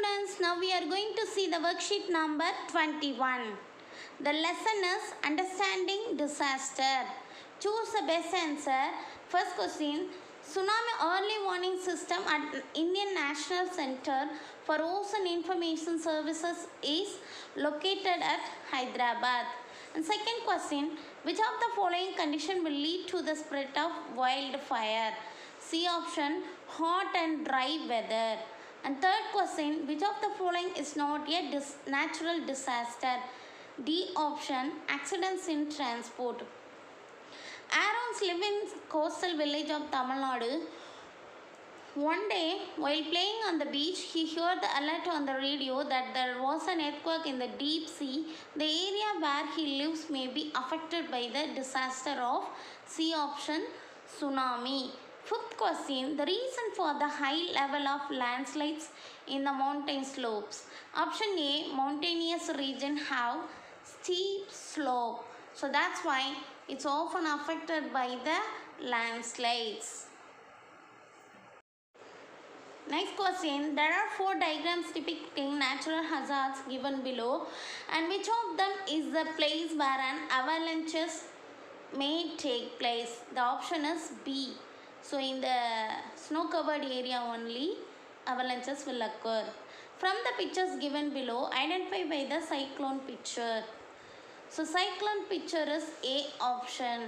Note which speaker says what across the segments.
Speaker 1: students, now we are going to see the worksheet number 21. The lesson is Understanding Disaster. Choose the best answer. First question, Tsunami Early Warning System at Indian National Center for Ocean Information Services is located at Hyderabad. And second question, which of the following condition will lead to the spread of wildfire? C option, hot and dry weather. And third question, which of the following is not a natural disaster? D option, accidents in transport. Aarons live in coastal village of Tamil Nadu. One day, while playing on the beach, he heard the alert on the radio that there was an earthquake in the deep sea. The area where he lives may be affected by the disaster of C option, tsunami. Fifth question, the reason for the high level of landslides in the mountain slopes. Option A, mountainous region have steep slope. So that's why it's often affected by the landslides. Next question, there are 4 diagrams depicting natural hazards given below, and which of them is the place where an avalanche may take place? The option is B. So in the snow covered area only avalanches will occur. From the pictures given below, identify by the cyclone picture. So cyclone picture is A option.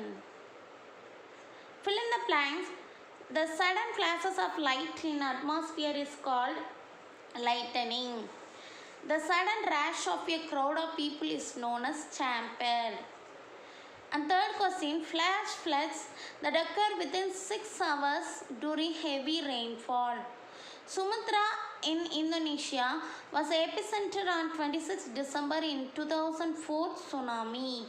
Speaker 1: Fill in the blanks. The sudden flashes of light in atmosphere is called lightning. The sudden rush of a crowd of people is known as stampede. And third question, flash floods that occur within 6 hours during heavy rainfall. Sumatra in Indonesia was the epicenter on 26 December in 2004 tsunami.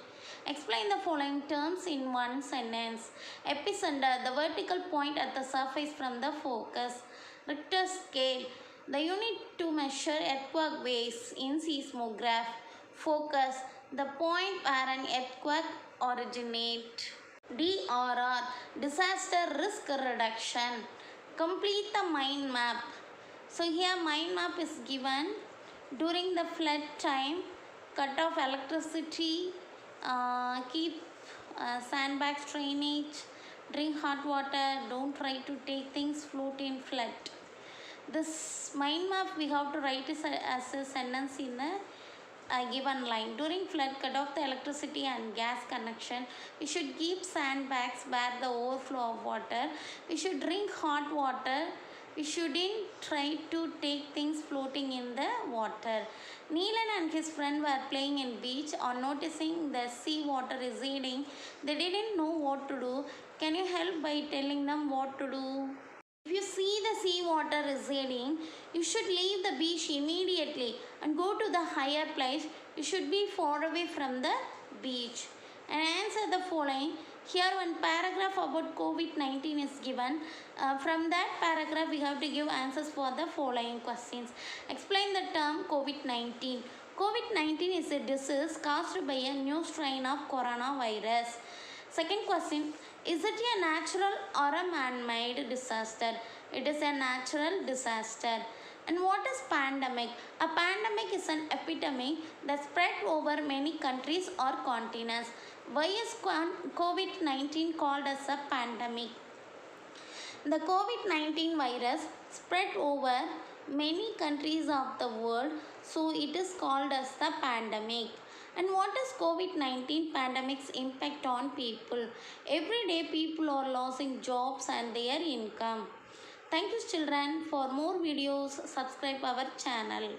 Speaker 1: Explain the following terms in one sentence. Epicenter, the vertical point at the surface from the focus. Richter scale, the unit to measure earthquake waves in seismograph. Focus, the point where an earthquake originates. DRR, disaster risk reduction. Complete the mind map. So here mind map is given. During the flood time, cut off electricity, keep sandbags drainage, drink hot water, don't try to take things float in flood. This mind map we have to write as a sentence in the given line. During flood, cut off the electricity and gas connection. We should keep sandbags where the overflow of water. We should drink hot water. We shouldn't try to take things floating in the water. Neelan and his friend were playing in beach. On noticing the sea water receding, they didn't know what to do. Can you help by telling them what to do? If you see the sea water receding, you should leave the beach immediately and go to the higher place. You should be far away from the beach. And answer the following. Here one paragraph about COVID-19 is given. From that paragraph we have to give answers for the following questions. Explain the term COVID-19. COVID-19 is a disease caused by a new strain of coronavirus. Second question, is it a natural or a man-made disaster? It is a natural disaster. And what is pandemic? A pandemic is an epidemic that spread over many countries or continents. Why is COVID-19 called as a pandemic? The COVID-19 virus spread over many countries of the world, so it is called as the pandemic. And what is COVID-19 pandemic's impact on people? Every day people are losing jobs and their income. Thank you children. For more videos, subscribe our channel.